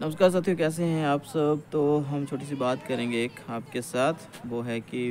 नमस्कार साथियों, कैसे हैं आप सब। तो हम छोटी सी बात करेंगे एक आपके साथ, वो है कि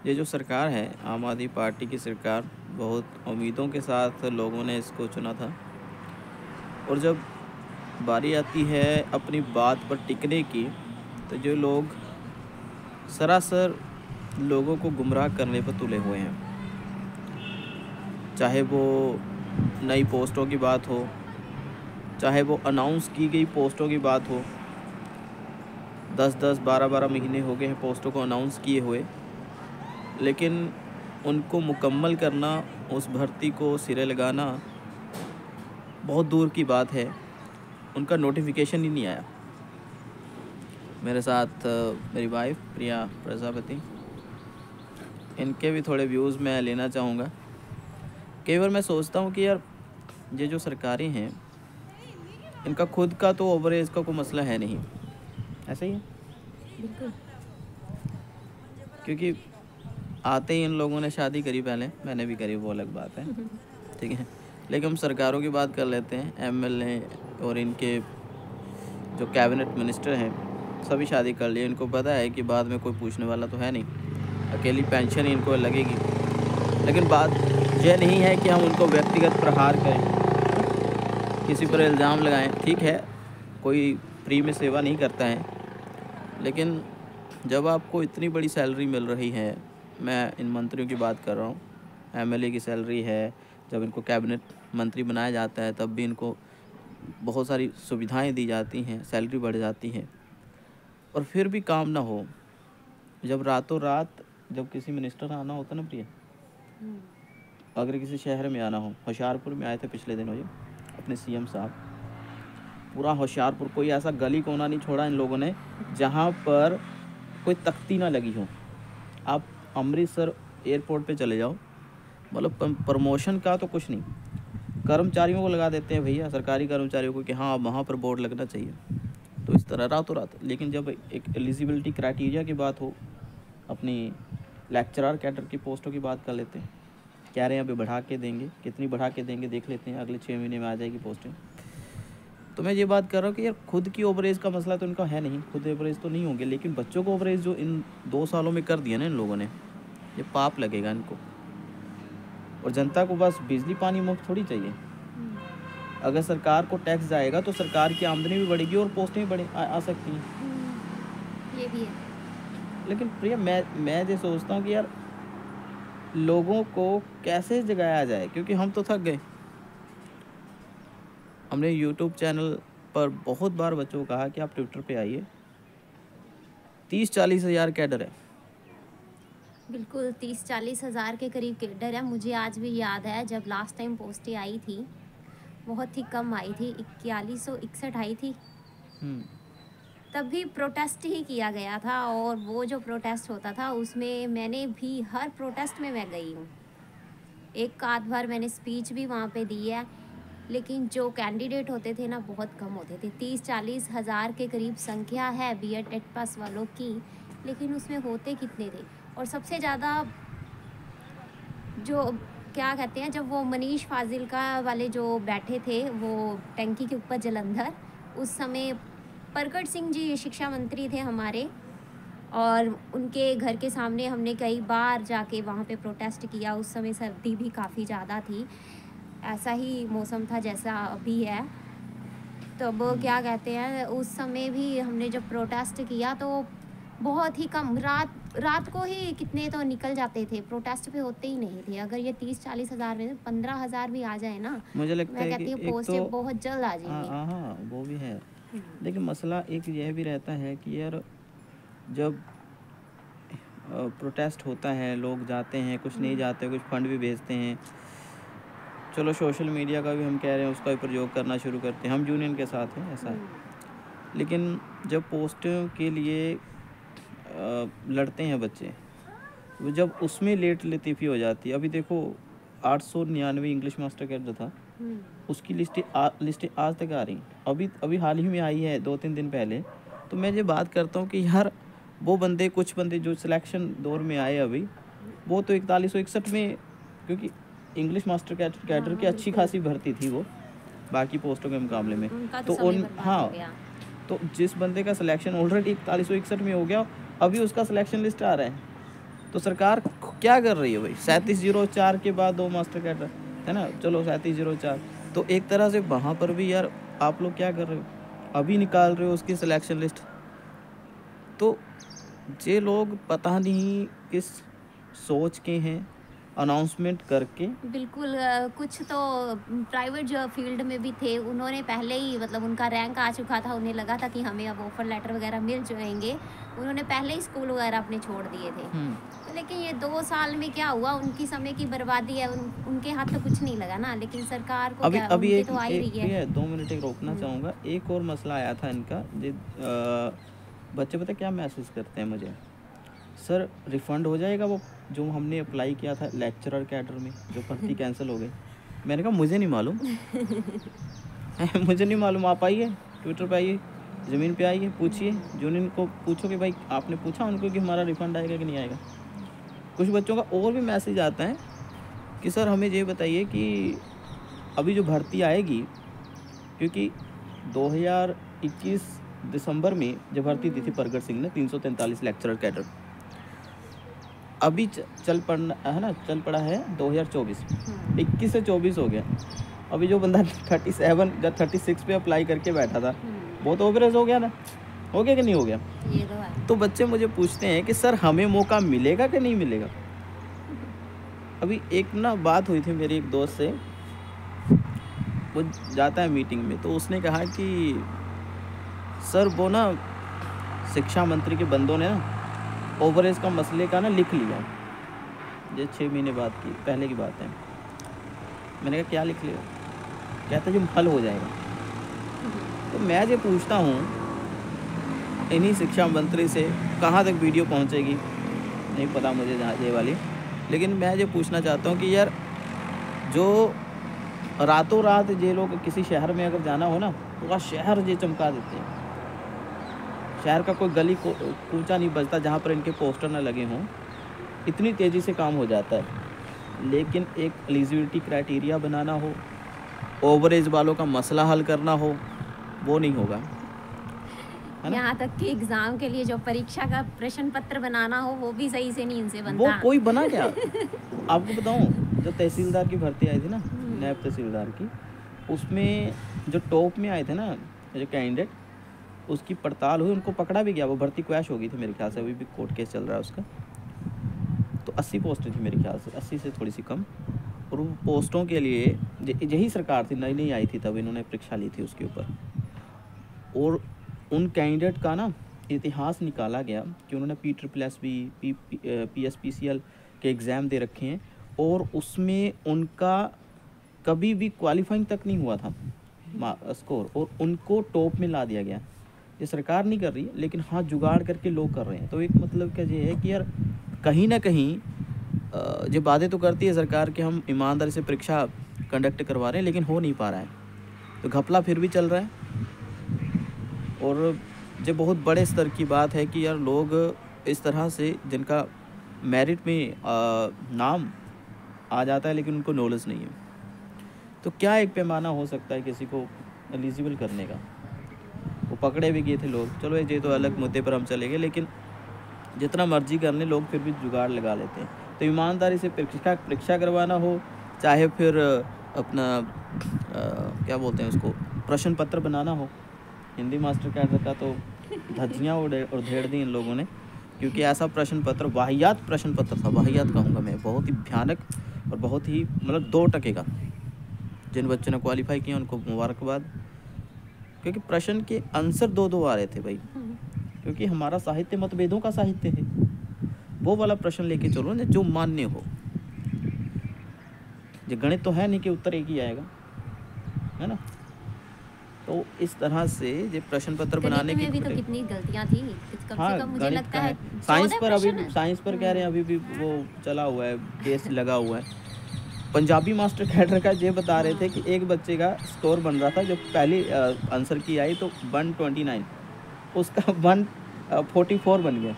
ये जो सरकार है, आम आदमी पार्टी की सरकार, बहुत उम्मीदों के साथ लोगों ने इसको चुना था। और जब बारी आती है अपनी बात पर टिकने की, तो जो लोग सरासर लोगों को गुमराह करने पर तुले हुए हैं। चाहे वो नई पोस्टों की बात हो, चाहे वो अनाउंस की गई पोस्टों की बात हो। 10-10, 12-12 महीने हो गए हैं पोस्टों को अनाउंस किए हुए, लेकिन उनको मुकम्मल करना, उस भर्ती को सिरे लगाना बहुत दूर की बात है। उनका नोटिफिकेशन ही नहीं आया। मेरे साथ मेरी वाइफ प्रिया प्रजापति, इनके भी थोड़े व्यूज़ मैं लेना चाहूँगा। कई बार मैं सोचता हूँ कि यार, ये जो सरकारें हैं, इनका खुद का तो ओवर एज का कोई मसला है नहीं, ऐसा ही है। बिल्कुल। क्योंकि आते ही इन लोगों ने शादी करी, पहले मैंने भी करी, वो अलग बात है, ठीक है। लेकिन हम सरकारों की बात कर लेते हैं। एमएलए और इनके जो कैबिनेट मिनिस्टर हैं, सभी शादी कर लिए। इनको पता है कि बाद में कोई पूछने वाला तो है नहीं, अकेली पेंशन ही इनको लगेगी। लेकिन बात यह नहीं है कि हम उनको व्यक्तिगत प्रहार करें, किसी पर जी। इल्ज़ाम लगाएं। ठीक है, कोई फ्री में सेवा नहीं करता है, लेकिन जब आपको इतनी बड़ी सैलरी मिल रही है, मैं इन मंत्रियों की बात कर रहा हूँ, एमएलए की सैलरी है, जब इनको कैबिनेट मंत्री बनाया जाता है तब भी इनको बहुत सारी सुविधाएं दी जाती हैं, सैलरी बढ़ जाती है, और फिर भी काम ना हो। जब रातों रात जब किसी मिनिस्टर आना होता ना प्रिय, अगर किसी शहर में आना हो, होशियारपुर में आए थे पिछले दिनों ये अपने सीएम साहब, पूरा होशियारपुर, कोई ऐसा गली कोना नहीं छोड़ा इन लोगों ने जहाँ पर कोई तख्ती ना लगी हो। आप अमृतसर एयरपोर्ट पे चले जाओ, मतलब प्रमोशन का तो कुछ नहीं, कर्मचारियों को लगा देते हैं भैया, सरकारी कर्मचारियों को, कि हाँ अब वहाँ पर बोर्ड लगना चाहिए। तो इस तरह रातों रात। लेकिन जब एक एलिजिबिलिटी क्राइटेरिया की बात हो, अपनी लेक्चरर कैडर की पोस्टों की बात कर लेते हैं, कह रहे हैं अभी बढ़ा के देंगे, कितनी बढ़ा के देंगे देख लेते हैं, अगले 6 महीने में आ जाएगी पोस्टें। तो मैं ये बात कर रहा हूँ कि यार, खुद की ओवरेज का मसला तो इनका है नहीं, खुद ओवरेज तो नहीं होंगे, लेकिन बच्चों को ओवरेज जो इन 2 सालों में कर दिया ना इन लोगों ने, ये पाप लगेगा इनको। और जनता को बस बिजली पानी मुफ्त थोड़ी चाहिए। अगर सरकार को टैक्स जाएगा तो सरकार की आमदनी भी बढ़ेगी और पोस्टें भी आ सकती हैं। ये भी है। लेकिन प्रिया, मैं ये सोचता हूँ कि यार, लोगों को कैसे जगाया जाए, क्योंकि हम तो थक गए। हमने यूट्यूब चैनल पर बहुत बार बच्चों को कहा कि आप ट्विटर पे आइए, 30-40 हज़ार कैडर है। बिल्कुल 30-40 हज़ार के करीब कैडर है। मुझे आज भी याद है जब लास्ट टाइम पोस्टें आई थी, बहुत ही कम आई थी, 4161 आई थी। तब भी प्रोटेस्ट ही किया गया था, और वो जो प्रोटेस्ट होता था उसमें मैंने भी, हर प्रोटेस्ट में मैं गई हूँ। एक आध बार मैंने स्पीच भी वहाँ पे दी है, लेकिन जो कैंडिडेट होते थे ना, बहुत कम होते थे। 30-40 हज़ार के करीब संख्या है बीएड टेट पास वालों की, लेकिन उसमें होते कितने थे। और सबसे ज़्यादा जो क्या कहते हैं, जब वो मनीष फाजिल्का वाले जो बैठे थे वो टंकी के ऊपर जलंधर, उस समय परगट सिंह जी शिक्षा मंत्री थे हमारे, और उनके घर के सामने हमने कई बार जाके वहाँ पे प्रोटेस्ट किया। उस समय सर्दी भी काफ़ी ज़्यादा थी, ऐसा ही मौसम था जैसा अभी है। तब क्या कहते हैं, उस समय भी हमने जब प्रोटेस्ट किया तो बहुत ही कम, रात को ही कितने तो निकल जाते थे, प्रोटेस्ट पे होते ही नहीं थे। अगर ये 30-40 हज़ार में 15,000 भी आ जाए ना, मुझे लगता मैं है कि कहती हूँ एक तो पोस्टें बहुत जल्द आ हाँ जाएंगी। हाँ हाँ, वो भी है। लेकिन मसला एक यह भी रहता है कि यार, जब प्रोटेस्ट होता है, लोग जाते हैं, कुछ नहीं जाते, कुछ फंड भी भेजते हैं। चलो, सोशल मीडिया का भी हम कह रहे हैं, उसका भी प्रयोग करना शुरू करते हैं, हम यूनियन के साथ हैं, ऐसा है। लेकिन जब पोस्टों के लिए लड़ते हैं बच्चे, वो जब उसमें लेट लतीफ़ी हो जाती है। अभी देखो, 899 इंग्लिश मास्टर कैडर था, उसकी लिस्टें आज तक आ रही हैं। अभी अभी हाल ही में आई है, 2-3 दिन पहले। तो मैं ये बात करता हूँ कि यार, वो बंदे, कुछ बंदे जो सिलेक्शन दौर में आए अभी, वो तो 4161 में, क्योंकि इंग्लिश मास्टर कैडर की अच्छी खासी भर्ती थी वो, बाकी पोस्टों के मुकाबले में। उनका तो तो समय उन बर्बाद हो हाँ, गया। तो जिस बंदे का सिलेक्शन ऑलरेडी 4161 में हो गया, अभी उसका सिलेक्शन लिस्ट आ रहा है, तो सरकार क्या कर रही है भाई? 3704 के बाद 2 मास्टर कैडर है ना, चलो 3704, तो एक तरह से वहाँ पर भी यार आप लोग क्या कर रहे हो, अभी निकाल रहे हो उसकी सिलेक्शन लिस्ट। तो ये लोग पता नहीं किस सोच के हैं अनाउंसमेंट करके। बिल्कुल कुछ तो प्राइवेट जो फील्ड में भी थे, उन्होंने पहले ही मतलब उनका रैंक आ चुका था, उन्हें लगा था कि हमें अब ऑफर लेटर वगैरह मिल जाएंगे, उन्होंने पहले ही स्कूल वगैरह अपने छोड़ दिए थे। तो लेकिन ये 2 साल में क्या हुआ, उनकी समय की बर्बादी है, उनके हाथ तो कुछ नहीं लगा ना, लेकिन सरकार को अभी क्या, अभी उनकी एक तो आ ही रही है। भैया 2 मिनट एक रोकना चाहूँगा, एक और मसला आया था इनका। बच्चे पता क्या मैसेज करते हैं मुझे, सर रिफ़ंड हो जाएगा वो जो हमने अप्लाई किया था लेक्चरर कैडर में, जो भर्ती कैंसिल हो गई। मैंने कहा मुझे नहीं मालूम मुझे नहीं मालूम, आप आइए ट्विटर पे आइए, ज़मीन पे आइए, पूछिए यूनियन को, पूछो कि भाई आपने पूछा उनको कि हमारा रिफ़ंड आएगा कि नहीं आएगा। कुछ बच्चों का और भी मैसेज आता है कि सर हमें ये बताइए कि अभी जो भर्ती आएगी, क्योंकि 2021 दिसंबर में जब भर्ती दी थी परगट सिंह ने 343 लेक्चरर कैडर, अभी चल पड़ा है 2024, 21 से 24 हो गया। अभी जो बंदा 37 या 36 पे अप्लाई करके बैठा था, वो तो ओवरेज हो गया ना, हो गया कि नहीं हो गया? ये तो है। तो बच्चे मुझे पूछते हैं कि सर हमें मौका मिलेगा कि नहीं मिलेगा। अभी एक ना बात हुई थी मेरी एक दोस्त से, वो जाता है मीटिंग में, तो उसने कहा कि सर वो ना शिक्षा मंत्री के बंदों ने ना ओवरेज का मसले का ना लिख लिया, ये 6 महीने बाद की पहले की बात है। मैंने कहा क्या लिख लिया? कहता जो हल हो जाएगा। तो मैं ये पूछता हूँ इन्हीं शिक्षा मंत्री से, कहाँ तक वीडियो पहुँचेगी नहीं पता मुझे जहाँ ये वाली, लेकिन मैं ये पूछना चाहता हूँ कि यार जो रातों रात ये लोग किसी शहर में अगर जाना हो ना, तो वह शहर ये चमका देते हैं। शहर का कोई गली कूचा नहीं बचता जहाँ पर इनके पोस्टर ना लगे हों, इतनी तेज़ी से काम हो जाता है। लेकिन एक एलिजिबिलिटी क्राइटेरिया बनाना हो, ओवरेज वालों का मसला हल करना हो, वो नहीं होगा, है ना? यहाँ तक कि एग्जाम के लिए जो परीक्षा का प्रश्न पत्र बनाना हो, वो भी सही से नहीं इनसे बनता। वो कोई बना क्या? आपको बताऊँ, जो तहसीलदार की भर्ती आई थी ना, नायब तहसीलदार की, उसमें जो टॉप में आए थे ना जो कैंडिडेट, उसकी पड़ताल हुई, उनको पकड़ा भी गया, वो भर्ती क्रैश हो गई थी मेरे ख्याल से, अभी भी कोर्ट केस चल रहा है उसका। तो 80 पोस्टें थी मेरे ख्याल से, 80 से थोड़ी सी कम, और उन पोस्टों के लिए यही सरकार थी, नई नई आई थी तब, इन्होंने परीक्षा ली थी उसके ऊपर, और उन कैंडिडेट का ना इतिहास निकाला गया कि उन्होंने PSSB, PSPCL के एग्ज़ाम दे रखे हैं, और उसमें उनका कभी भी क्वालिफाइंग तक नहीं हुआ था स्कोर, और उनको टॉप में ला दिया गया। ये सरकार नहीं कर रही है, लेकिन हाँ जुगाड़ करके लोग कर रहे हैं। तो एक मतलब क्या ये है कि यार कहीं ना कहीं जो बातें तो करती है सरकार कि हम ईमानदारी से परीक्षा कंडक्ट करवा रहे हैं, लेकिन हो नहीं पा रहा है, तो घपला फिर भी चल रहा है। और ये बहुत बड़े स्तर की बात है कि यार लोग इस तरह से जिनका मेरिट में नाम आ जाता है लेकिन उनको नॉलेज नहीं है, तो क्या एक पैमाना हो सकता है किसी को एलिजिबल करने का? वो पकड़े भी गए थे लोग, चलो ये तो अलग मुद्दे पर हम चले गए, लेकिन जितना मर्जी कर लें लोग फिर भी जुगाड़ लगा लेते हैं। तो ईमानदारी से परीक्षा करवाना हो, चाहे फिर अपना क्या बोलते हैं उसको, प्रश्न पत्र बनाना हो, हिंदी मास्टर कैडर का तो धज्जियाँ उधेड़ दी इन लोगों ने, क्योंकि ऐसा प्रश्न पत्र, वाहियात प्रश्न पत्र था, वाहियात कहूँगा मैं, बहुत ही भयानक और बहुत ही मतलब 2 टके का। जिन बच्चों ने क्वालिफाई किया उनको मुबारकबाद, क्योंकि प्रश्न के आंसर 2-2 आ रहे थे भाई, क्योंकि हमारा साहित्य मतभेदों का साहित्य है। वो वाला प्रश्न लेके चलो ना जो मान्य हो। जो गणित तो है नहीं कि उत्तर एक ही आएगा, है ना? तो इस तरह से ये प्रश्न पत्र बनाने की भी तो कितनी गलतियां थी, कम हाँ, से कम मुझे लगता है साइंस पर अभी साइंस पर कह रहे हैं, अभी भी वो चला हुआ है, केस लगा हुआ है। पंजाबी मास्टर कैडर का ये बता रहे थे कि एक बच्चे का स्कोर बन रहा था, जो पहली आंसर की आई तो 129, उसका 144 बन गया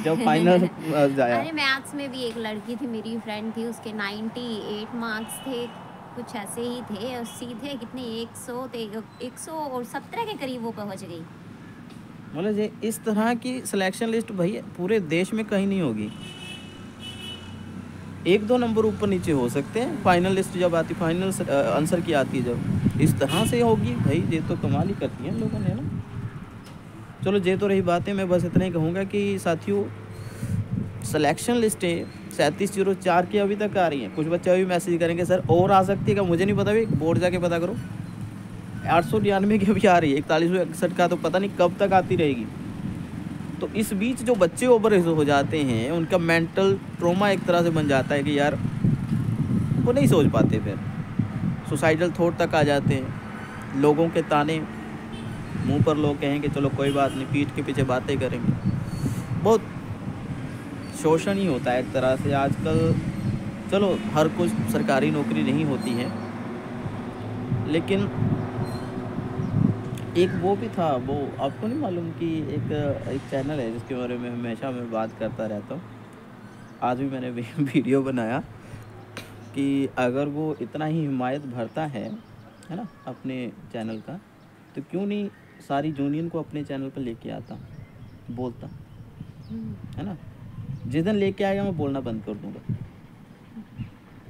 जब फाइनल जाया। अरे मैथ्स में भी एक लड़की थी, मेरी फ्रेंड थी, उसके 98 मार्क्स थे, कुछ ऐसे ही थे, और सीधे कितने 117 के करीब वो पहुंच गई। मतलब ये इस तरह की सिलेक्शन लिस्ट भाई पूरे देश में कहीं नहीं होगी। 1-2 नंबर ऊपर नीचे हो सकते हैं, फाइनल लिस्ट जब आती, फाइनल आंसर की आती है जब, इस तरह से होगी भाई, ये तो कमाल ही करती हैं लोगों ने ना। चलो ये तो रही बातें, मैं बस इतना ही कहूँगा कि साथियों सिलेक्शन लिस्टें 3704 की अभी तक आ रही हैं। कुछ बच्चे अभी मैसेज करेंगे सर और आ सकती है क्या, मुझे नहीं पता, भाई बोर्ड जाके पता करो। 899 की अभी आ रही है, 4161 का तो पता नहीं कब तक आती रहेगी। तो इस बीच जो बच्चे ओवर हो जाते हैं, उनका मेंटल ट्रॉमा एक तरह से बन जाता है कि यार वो नहीं सोच पाते, फिर सुसाइडल थॉट तक आ जाते हैं। लोगों के ताने, मुंह पर लोग कहेंगे चलो कोई बात नहीं, पीठ के पीछे बातें करेंगे। बहुत शोषण ही होता है एक तरह से आजकल। चलो हर कुछ सरकारी नौकरी नहीं होती है, लेकिन एक वो भी था, वो आपको नहीं मालूम कि एक चैनल है जिसके बारे में हमेशा मैं बात करता रहता हूँ। आज भी मैंने वीडियो बनाया कि अगर वो इतना ही हिमायत भरता है ना अपने चैनल का, तो क्यों नहीं सारी यूनियन को अपने चैनल पर लेके आता, बोलता, है ना। जिस दिन लेके आएगा मैं बोलना बंद कर दूंगा,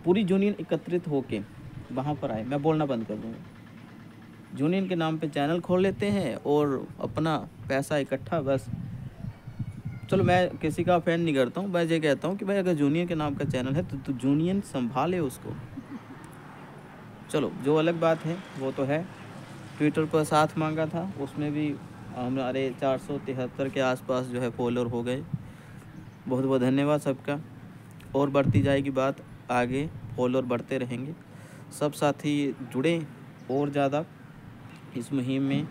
पूरी यूनियन एकत्रित होके वहाँ पर आए, मैं बोलना बंद कर दूंगा। यूनियन के नाम पे चैनल खोल लेते हैं और अपना पैसा इकट्ठा, बस। चलो मैं किसी का फैन नहीं करता हूँ, मैं ये कहता हूँ कि भाई अगर यूनियन के नाम का चैनल है तो यूनियन संभाले उसको। चलो जो अलग बात है वो तो है। ट्विटर पर साथ मांगा था, उसमें भी हमारे 473 के आसपास जो है फॉलोअर हो गए। बहुत बहुत धन्यवाद सबका। और बढ़ती जाएगी बात आगे, फॉलोअर बढ़ते रहेंगे, सब साथी जुड़ें और ज़्यादा इस मुहिम में।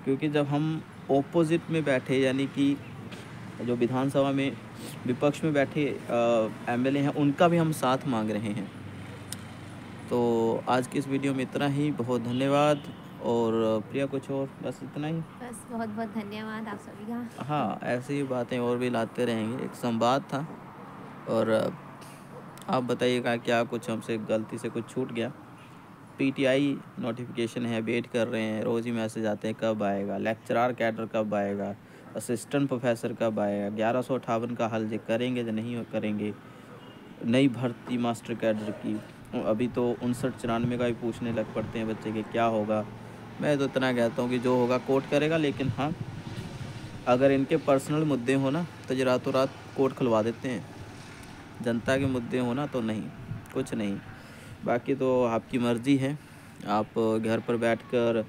क्योंकि जब हम ऑपोजिट में बैठे, यानी कि जो विधानसभा में विपक्ष में बैठे एमएलए हैं, उनका भी हम साथ मांग रहे हैं। तो आज की इस वीडियो में इतना ही, बहुत धन्यवाद। और प्रिया कुछ और, बस इतना ही। बस बहुत बहुत धन्यवाद आप सभी का। हाँ, ऐसी ही बातें और भी लाते रहेंगे, एक संवाद था। और आप बताइएगा क्या कुछ हमसे गलती से कुछ छूट गया। पीटीआई नोटिफिकेशन है, वेट कर रहे हैं, रोज़ ही मैसेज आते हैं कब आएगा, लेक्चरार कैडर कब आएगा, असिस्टेंट प्रोफेसर कब आएगा, 1158 का हल करेंगे या नहीं करेंगे, नई भर्ती मास्टर कैडर की। अभी तो 59-94 का भी पूछने लग पड़ते हैं बच्चे के क्या होगा। मैं तो इतना कहता हूँ कि जो होगा कोर्ट करेगा, लेकिन हाँ अगर इनके पर्सनल मुद्दे हो ना तो ये रातों रात कोर्ट खुलवा देते हैं। जनता के मुद्दे हो ना तो नहीं, कुछ नहीं। बाकी तो आपकी मर्ज़ी है, आप घर पर बैठकर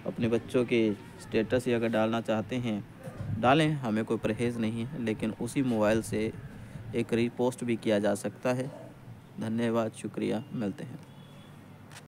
अपने बच्चों के स्टेटस ही अगर डालना चाहते हैं डालें, हमें कोई परहेज़ नहीं है। लेकिन उसी मोबाइल से एक रीपोस्ट भी किया जा सकता है। धन्यवाद, शुक्रिया, मिलते हैं।